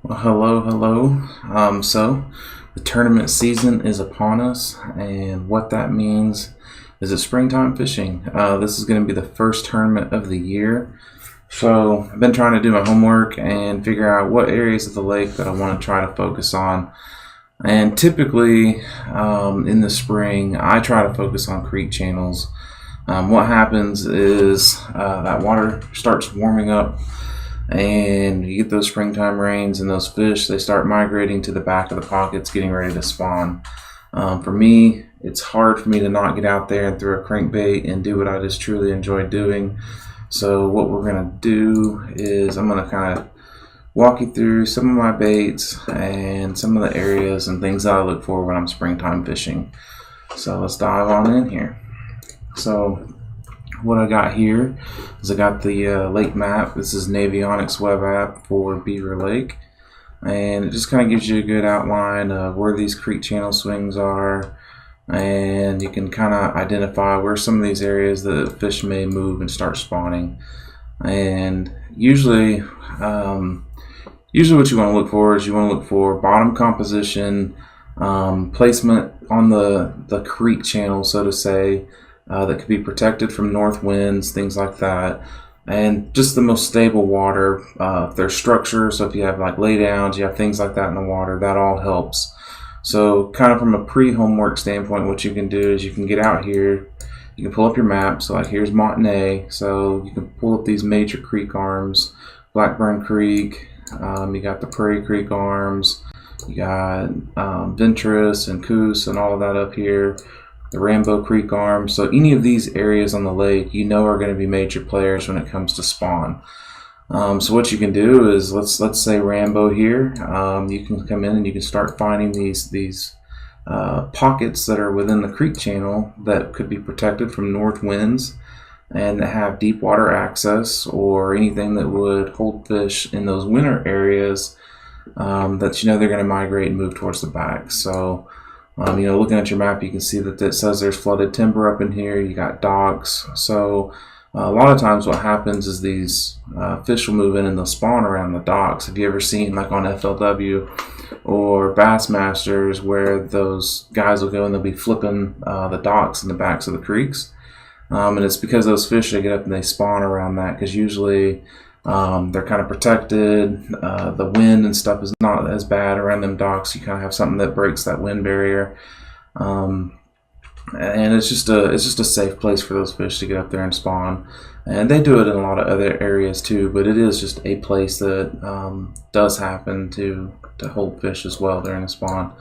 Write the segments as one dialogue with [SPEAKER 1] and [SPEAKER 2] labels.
[SPEAKER 1] Well, hello. So the tournament season is upon us, and what that means is it's springtime fishing. This is going to be the first tournament of the year. So I've been trying to do my homework and figure out what areas of the lake that I want to try to focus on. And typically, in the spring, I try to focus on creek channels. What happens is that water starts warming up and you get those springtime rains, and those fish, they start migrating to the back of the pockets getting ready to spawn. For me, it's hard for me to not get out there and throw a crankbait and do what I just truly enjoy doing. So what we're going to do is I'm going to kind of walk you through some of my baits and some of the areas and things that I look for when I'm springtime fishing. So let's dive on in here. So what I got here is I got the lake map. This is Navionics web app for Beaver Lake, and it just kind of gives you a good outline of where these creek channel swings are, and you can kind of identify where some of these areas that fish may move and start spawning. And usually what you want to look for is you want to look for bottom composition, placement on the creek channel, so to say, that could be protected from north winds, things like that, and just the most stable water. If there's structure, so if you have like laydowns, you have things like that in the water, that all helps. So kind of from a pre-homework standpoint, what you can do is you can get out here, you can pull up your map. So like here's Montagnais, so you can pull up these major creek arms: Blackburn Creek, you got the Prairie Creek arms, you got Ventress and Coos and all of that up here, the Rambo Creek arms. So any of these areas on the lake, you know, are going to be major players when it comes to spawn. So what you can do is, let's say Rambo here, you can come in and you can start finding these pockets that are within the creek channel that could be protected from north winds and that have deep water access, or anything that would hold fish in those winter areas that you know they're going to migrate and move towards the back. So looking at your map, you can see that it says there's flooded timber up in here. You got docks. So a lot of times what happens is these fish will move in and they'll spawn around the docks. Have you ever seen, like on FLW or Bassmasters, where those guys will go and they'll be flipping the docks in the backs of the creeks? And it's because those fish, they get up and they spawn around that, because usually they're kind of protected. The wind and stuff is not as bad around them docks. You kind of have something that breaks that wind barrier, and it's just a safe place for those fish to get up there and spawn. And they do it in a lot of other areas too, but it is just a place that does happen to hold fish as well during the spawn.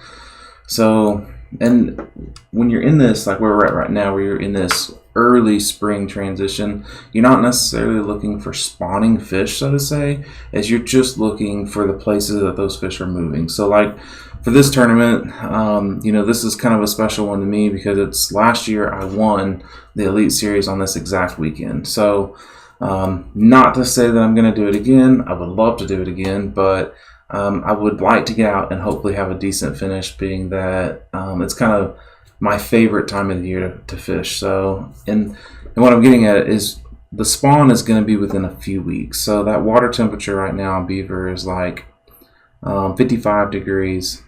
[SPEAKER 1] So, and when you're in this, like where we're at right now, where you're in this early spring transition, you're not necessarily looking for spawning fish, so to say, as you're just looking for the places that those fish are moving. So like for this tournament, this is kind of a special one to me, because it's last year I won the Elite Series on this exact weekend. So not to say that I'm going to do it again. I would love to do it again, but I would like to get out and hopefully have a decent finish, being that it's kind of my favorite time of the year to fish. So, and what I'm getting at is the spawn is going to be within a few weeks. So that water temperature right now on Beaver is like 55 degrees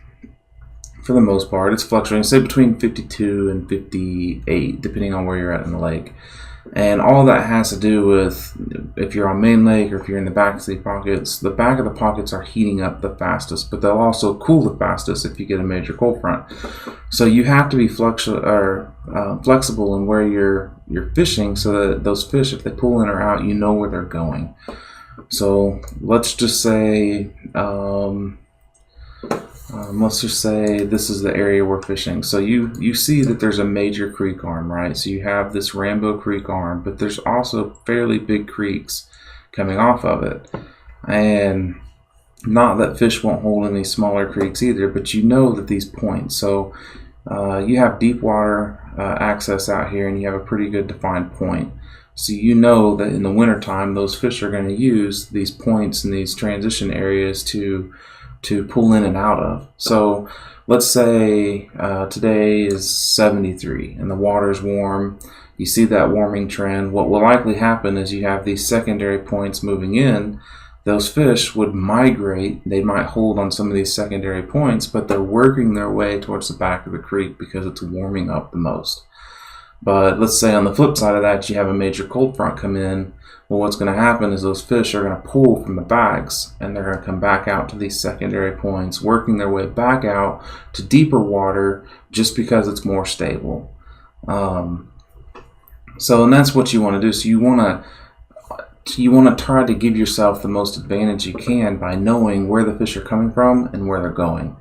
[SPEAKER 1] for the most part. It's fluctuating, say between 52 and 58, depending on where you're at in the lake. And all that has to do with if you're on main lake or if you're in the back of the pockets. The back of the pockets are heating up the fastest, but they'll also cool the fastest if you get a major cold front. So you have to be flexible in where you're fishing, so that those fish, if they pull in or out, you know where they're going. So let's just say this is the area we're fishing. So you see that there's a major creek arm, right? So you have this Rambo Creek arm, but there's also fairly big creeks coming off of it. And not that fish won't hold in these smaller creeks either, but you know that these points. So you have deep water access out here, and you have a pretty good defined point. So you know that in the wintertime, those fish are going to use these points and these transition areas to pull in and out of. So let's say today is 73 and the water's warm. You see that warming trend. What will likely happen is you have these secondary points moving in those fish would migrate. They might hold on some of these secondary points, but they're working their way towards the back of the creek because it's warming up the most. But let's say on the flip side of that, you have a major cold front come in. Well, what's going to happen is those fish are going to pull from the backs, and they're going to come back out to these secondary points, working their way back out to deeper water just because it's more stable. And that's what you want to do. So you want to try to give yourself the most advantage you can by knowing where the fish are coming from and where they're going.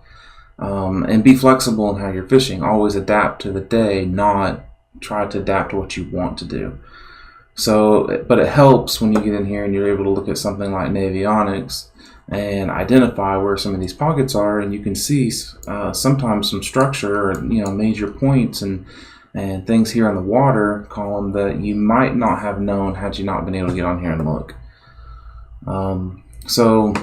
[SPEAKER 1] And be flexible in how you're fishing. Always adapt to the day, not try to adapt to what you want to do. So, but it helps when you get in here and you're able to look at something like Navionics and identify where some of these pockets are, and you can see sometimes some structure or major points and things here in the water column that you might not have known had you not been able to get on here and look. So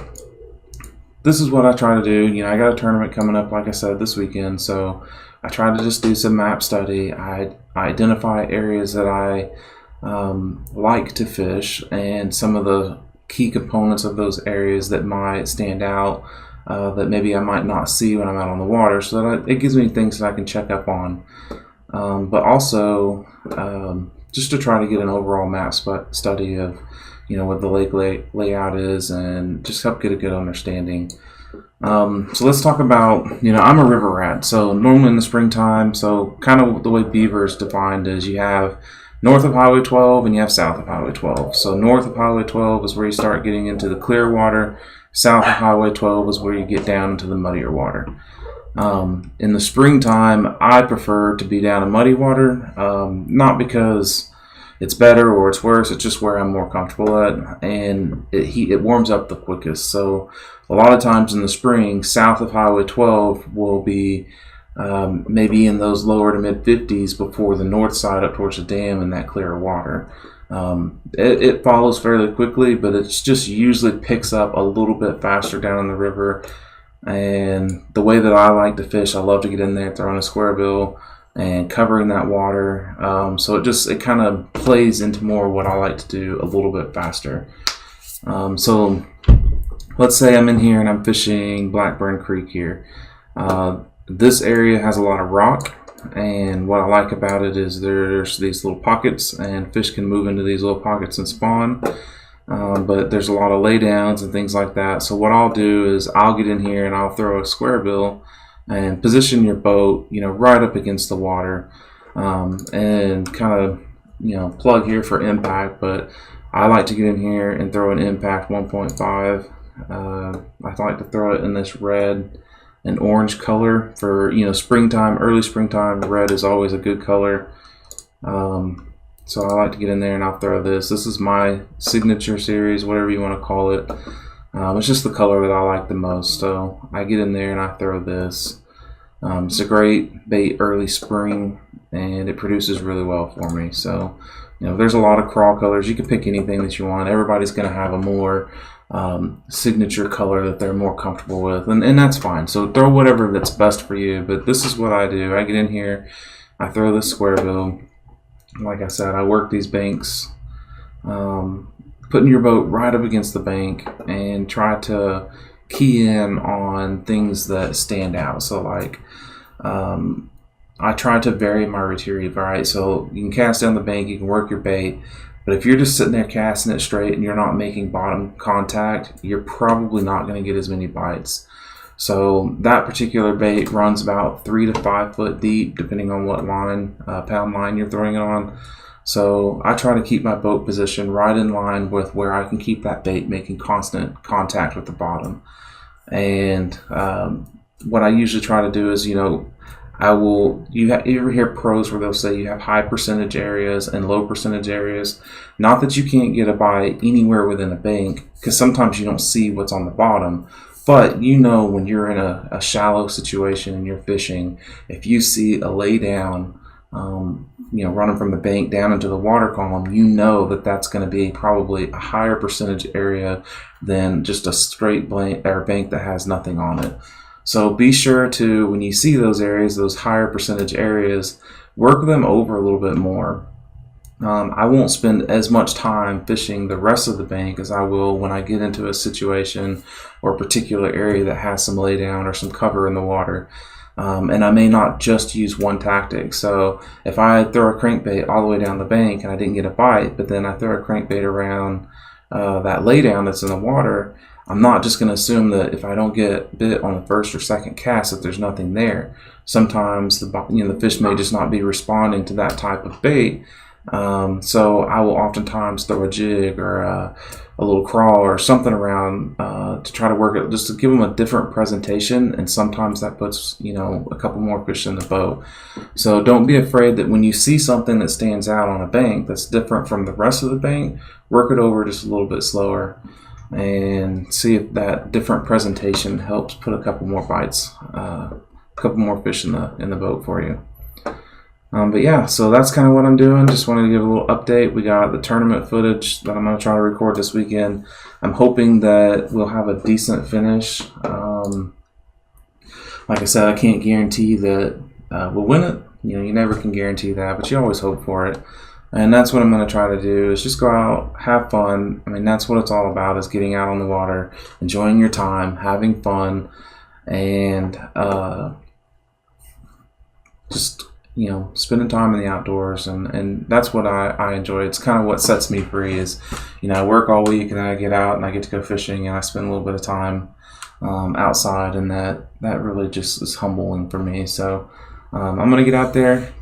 [SPEAKER 1] this is what I try to do. I got a tournament coming up, like I said, this weekend, so I try to just do some map study. I identify areas that I like to fish and some of the key components of those areas that might stand out that maybe I might not see when I'm out on the water, so that it gives me things that I can check up on. But also just to try to get an overall map study of what the lake layout is, and just help get a good understanding. So let's talk about, I'm a river rat, so normally in the springtime, so kind of the way Beaver is defined is you have north of Highway 12 and you have south of Highway 12. So north of Highway 12 is where you start getting into the clear water. South of Highway 12 is where you get down into the muddier water. In the springtime, I prefer to be down in muddy water, not because it's better or it's worse, it's just where I'm more comfortable at, and it warms up the quickest. So a lot of times in the spring, south of Highway 12 will be maybe in those lower to mid 50s before the north side up towards the dam in that clearer water. It follows fairly quickly, but it's just usually picks up a little bit faster down in the river. And the way that I like to fish, I love to get in there, throwing a square bill and covering that water. So it kind of plays into more what I like to do a little bit faster. So let's say I'm in here and I'm fishing Blackburn Creek here. This area has a lot of rock, and what I like about it is there's these little pockets, and fish can move into these little pockets and spawn. But there's a lot of laydowns and things like that. So what I'll do is I'll get in here and I'll throw a square bill and position your boat, right up against the water, and kind of, plug here for impact. But I like to get in here and throw an impact 1.5. I like to throw it in this red and orange color for, springtime, early springtime. Red is always a good color. So I like to get in there and I'll throw this. This is my signature series, whatever you want to call it. It's just the color that I like the most. So I get in there and I throw this. It's a great bait early spring, and it produces really well for me. So, there's a lot of crawl colors. You can pick anything that you want. Everybody's going to have a more signature color that they're more comfortable with, and that's fine. So throw whatever that's best for you. But this is what I do. I get in here, I throw this square bill. Like I said, I work these banks, putting your boat right up against the bank and try to key in on things that stand out. So like, I try to vary my retrieve, right? So you can cast down the bank, you can work your bait, but if you're just sitting there casting it straight and you're not making bottom contact, you're probably not going to get as many bites. So that particular bait runs about 3 to 5 foot deep, depending on what pound line you're throwing it on. So I try to keep my boat position right in line with where I can keep that bait making constant contact with the bottom. And what I usually try to do is, you ever hear pros where they'll say you have high percentage areas and low percentage areas. Not that you can't get a bite anywhere within a bank, because sometimes you don't see what's on the bottom. But when you're in a shallow situation and you're fishing, if you see a lay down, running from the bank down into the water column, that's going to be probably a higher percentage area than just a straight bank that has nothing on it. So be sure to, when you see those areas, those higher percentage areas, work them over a little bit more. I won't spend as much time fishing the rest of the bank as I will when I get into a situation or a particular area that has some laydown or some cover in the water. And I may not just use one tactic. So if I throw a crankbait all the way down the bank and I didn't get a bite, but then I throw a crankbait around that laydown that's in the water, I'm not just going to assume that if I don't get bit on the first or second cast that there's nothing there. Sometimes the fish may just not be responding to that type of bait. So I will oftentimes throw a jig or a little crawl or something around to try to work it, just to give them a different presentation, and sometimes that puts a couple more fish in the boat. So don't be afraid that when you see something that stands out on a bank that's different from the rest of the bank, work it over just a little bit slower and see if that different presentation helps put a couple more bites, a couple more fish in the boat for you. But yeah, so that's kind of what I'm doing. Just wanted to give a little update. We got the tournament footage that I'm going to try to record this weekend. I'm hoping that we'll have a decent finish. Like I said, I can't guarantee that we'll win it. You never can guarantee that, but you always hope for it. And that's what I'm going to try to do, is just go out, have fun. I mean, that's what it's all about, is getting out on the water, enjoying your time, having fun, and just spending time in the outdoors, and that's what I enjoy. It's kind of what sets me free is, I work all week and then I get out and I get to go fishing and I spend a little bit of time outside, and that really just is humbling for me. So I'm going to get out there,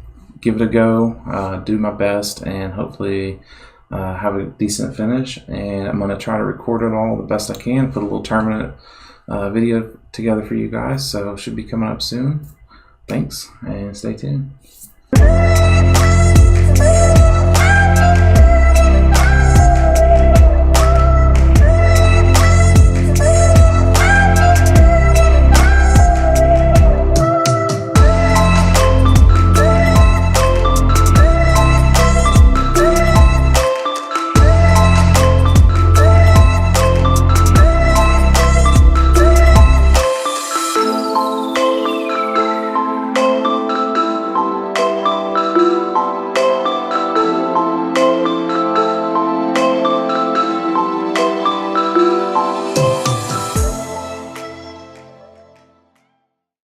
[SPEAKER 1] give it a go, do my best, and hopefully have a decent finish. And I'm going to try to record it all the best I can, put a little tournament video together for you guys. So it should be coming up soon. Thanks, and stay tuned.